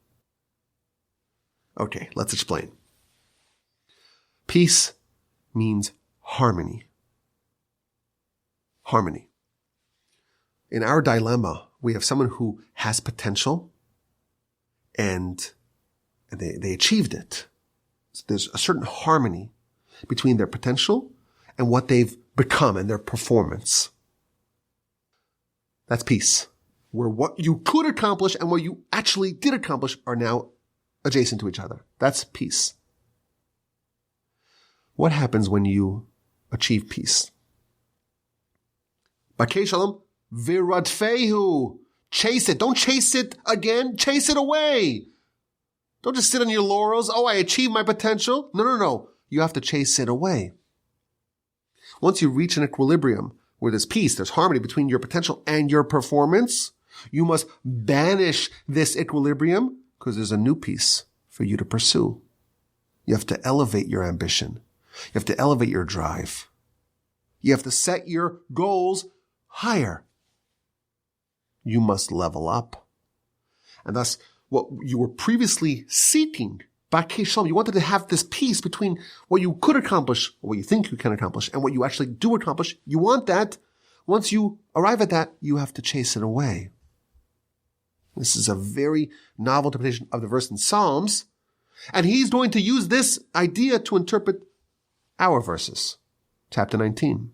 Okay, let's explain. Peace means harmony. Harmony. In our dilemma we have someone who has potential and they achieved it. So there's a certain harmony between their potential and what they've become and their performance. That's peace, where what you could accomplish and what you actually did accomplish are now adjacent to each other. That's peace. What happens when you achieve peace? Bakei shalom viradfehu. Chase it. Don't chase it again. Chase it away. Don't just sit on your laurels. Oh, I achieved my potential. No. You have to chase it away. Once you reach an equilibrium where there's peace, there's harmony between your potential and your performance, you must banish this equilibrium because there's a new peace for you to pursue. You have to elevate your ambition. You have to elevate your drive. You have to set your goals higher. You must level up. And thus, what you were previously seeking, bakei shalom, you wanted to have this peace between what you could accomplish, or what you think you can accomplish, and what you actually do accomplish. You want that. Once you arrive at that, you have to chase it away. This is a very novel interpretation of the verse in Psalms, and he's going to use this idea to interpret our verses. Chapter 19.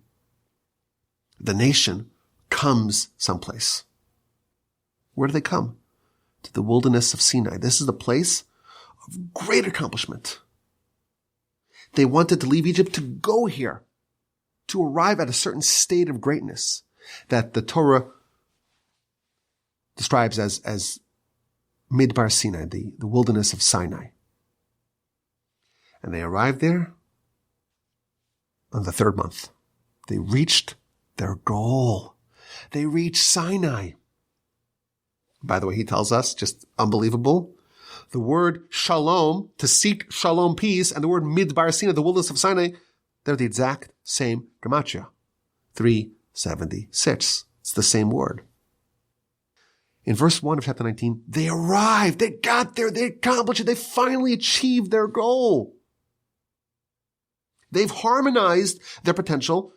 The nation comes someplace. Where do they come? To the wilderness of Sinai. This is the place of great accomplishment. They wanted to leave Egypt to go here, to arrive at a certain state of greatness that the Torah describes as Midbar Sinai, the wilderness of Sinai. And they arrived there on the third month. They reached their goal. They reached Sinai. By the way, he tells us, just unbelievable, the word shalom, to seek shalom, peace, and the word midbar Sinai, the wilderness of Sinai, they're the exact same gematria. 376. It's the same word. In verse 1 of chapter 19, they arrived, they got there, they accomplished it, they finally achieved their goal. They've harmonized their potential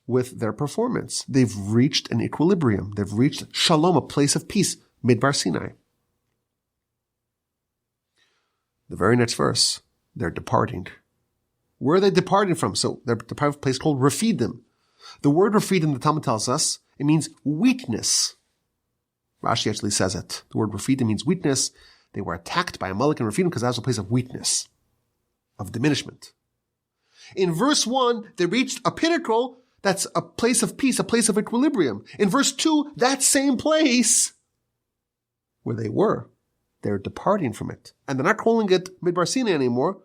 with their performance. They've reached an equilibrium. They've reached shalom, a place of peace, Midbar Sinai. The very next verse, they're departing. Where are they departing from? So they're departing from a place called Refidim. The word Refidim, the Talmud tells us, it means weakness. Rashi actually says it. The word Refidim means weakness. They were attacked by Amalek and Refidim because that was a place of weakness, of diminishment. In verse 1, they reached a pinnacle that's a place of peace, a place of equilibrium. In verse 2, that same place where they were, they're departing from it. And they're not calling it Midbar Sinai anymore.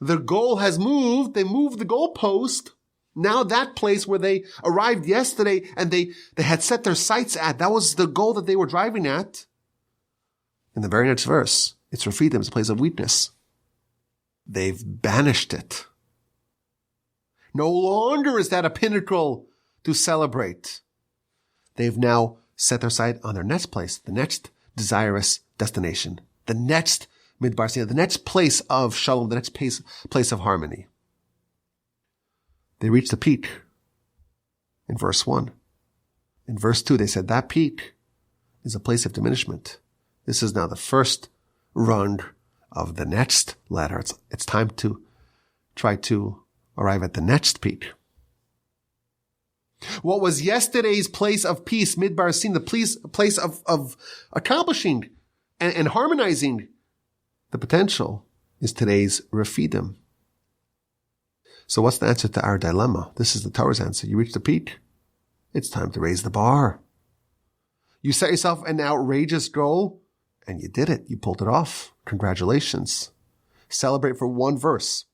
Their goal has moved. They moved the goalpost. Now that place where they arrived yesterday and they had set their sights at, that was the goal that they were driving at. In the very next verse, it's Refidim, it's a place of weakness. They've banished it. No longer is that a pinnacle to celebrate. They've now set their sight on their next place, the next desirous destination, the next Midbar Sinai, the next place of shalom, the next place of harmony. They reached the peak in verse 1. In verse 2, they said that peak is a place of diminishment. This is now the first rung of the next ladder. It's time to try to arrive at the next peak. What was yesterday's place of peace, Midbar Sinai, the place of accomplishing and harmonizing the potential, is today's Refidim. So what's the answer to our dilemma? This is the Torah's answer. You reach the peak. It's time to raise the bar. You set yourself an outrageous goal, and you did it. You pulled it off. Congratulations. Celebrate for one verse.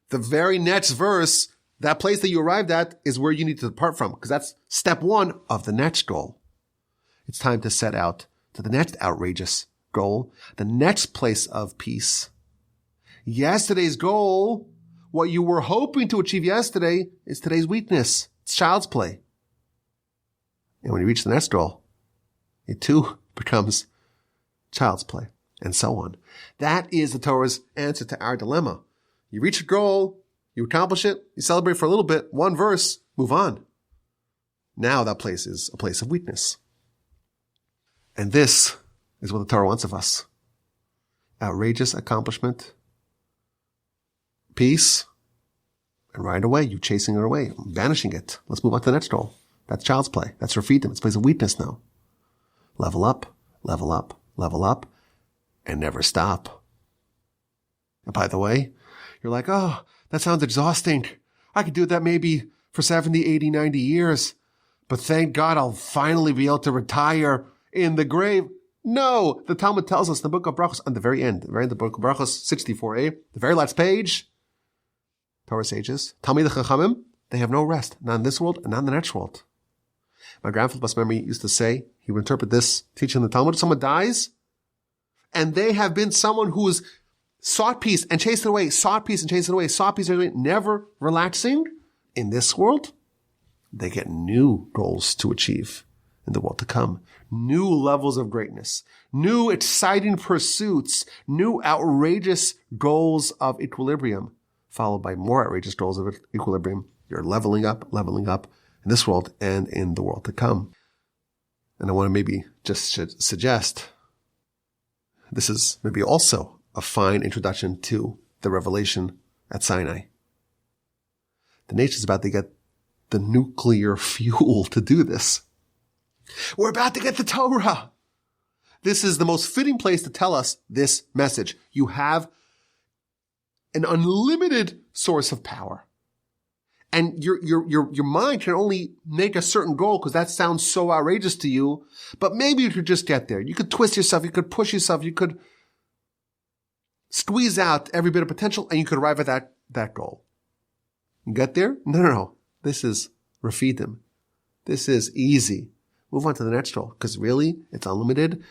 The very next verse, that place that you arrived at, is where you need to depart from, because that's step 1 of the next goal. It's time to set out to the next outrageous goal, the next place of peace. Yesterday's goal, what you were hoping to achieve yesterday, is today's weakness. It's child's play. And when you reach the next goal, it too becomes child's play, and so on. That is the Torah's answer to our dilemma. You reach a goal, you accomplish it, you celebrate for a little bit, one verse, move on. Now that place is a place of weakness. And this is what the Torah wants of us. Outrageous accomplishment, peace, and right away, you chasing it away, banishing it. Let's move on to the next goal. That's child's play. That's refudium. It's a place of weakness now. Level up, level up, level up, and never stop. And by the way, you're like, oh, that sounds exhausting. I could do that maybe for 70, 80, 90 years. But thank God I'll finally be able to retire in the grave. No, the Talmud tells us in the book of Baruch, on the very end of the book of Baruch 64a, the very last page, Torah sages, Talmid Chachamim, they have no rest, not in this world and not in the next world. My grandfather, blessed memory, used to say, he would interpret this, teaching the Talmud, someone dies, and they have been someone who has sought peace and chased it away, sought peace and chased it away, sought peace and chased it away, never relaxing. In this world, they get new goals to achieve in the world to come. New levels of greatness, new exciting pursuits, new outrageous goals of equilibrium, followed by more outrageous goals of equilibrium. You're leveling up in this world and in the world to come. And I want to maybe just suggest this is maybe also a fine introduction to the revelation at Sinai. The nation's about to get the nuclear fuel to do this. We're about to get the Torah. This is the most fitting place to tell us this message. You have an unlimited source of power. And your mind can only make a certain goal because that sounds so outrageous to you. But maybe you could just get there. You could twist yourself. You could push yourself. You could squeeze out every bit of potential and you could arrive at that goal. You get there? No. This is refudium. This is easy. Move on to the next goal because really it's unlimited.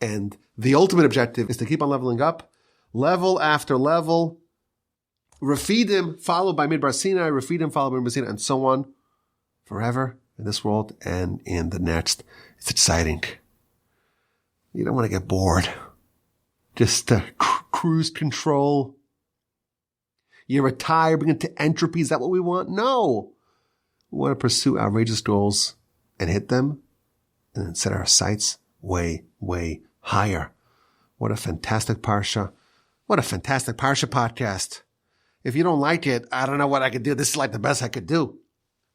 And the ultimate objective is to keep on leveling up, level after level. Refudium followed by Midbar Sinai, refudium followed by Midbar Sinai, and so on forever in this world and in the next. It's exciting. You don't want to get bored. Just cruise control. You retire, bring it to entropy. Is that what we want? No. We want to pursue outrageous goals and hit them and then set our sights way, way higher. What a fantastic Parsha. What a fantastic Parsha podcast. If you don't like it, I don't know what I could do. This is like the best I could do.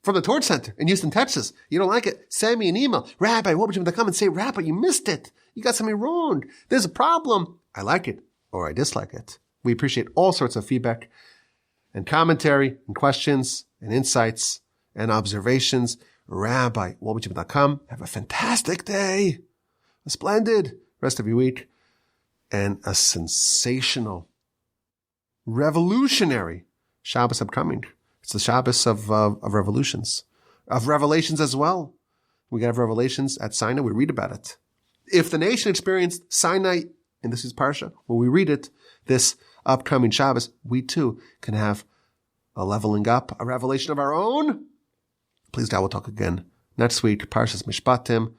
From the Torch Center in Houston, Texas. You don't like it? Send me an email. Rabbi, what would you come and say? Rabbi, you missed it. You got something wrong. There's a problem. I like it or I dislike it. We appreciate all sorts of feedback and commentary and questions and insights and observations. Rabbi, whatwould.com. Have a fantastic day. A splendid rest of your week and a sensational, revolutionary Shabbos upcoming. It's the Shabbos of revolutions, of revelations as well. We have revelations at Sinai. We read about it. If the nation experienced Sinai, and this is Parsha, when we read it, this upcoming Shabbos, we too can have a leveling up, a revelation of our own. Please, God, we'll talk again next week. Parshas Mishpatim,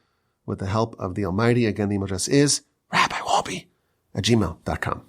with the help of the Almighty. Again, the email address is rabbiwalby@gmail.com.